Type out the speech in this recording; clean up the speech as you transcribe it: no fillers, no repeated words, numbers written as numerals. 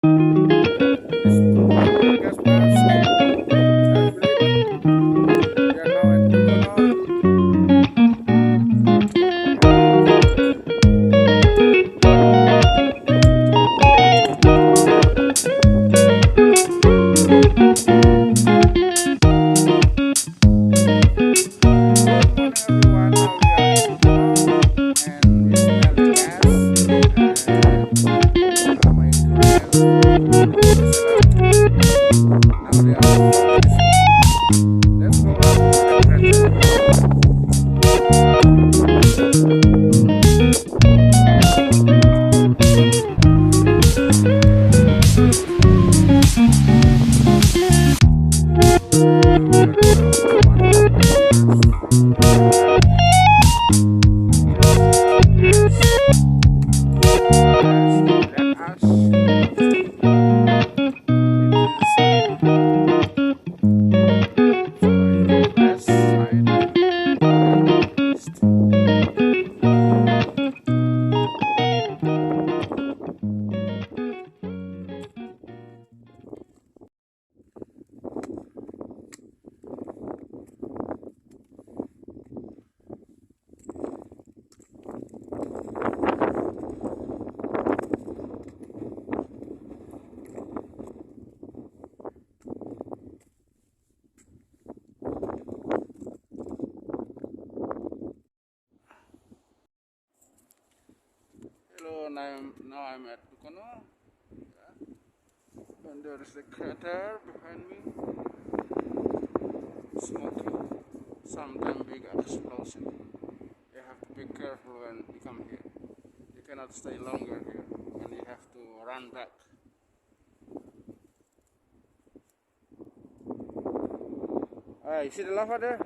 This podcast was I believe we are now at Dukono. Good morning everyone. Now we are at Dukono and we smell the gas and my crew is now they are finishing. Let's go up to the crater. Hello, now I'm at Dukono, and there is a crater behind me, smoky, sometime big explosion. You have to be careful when you come here. You cannot stay longer here, and you have to run back. You see the lava there?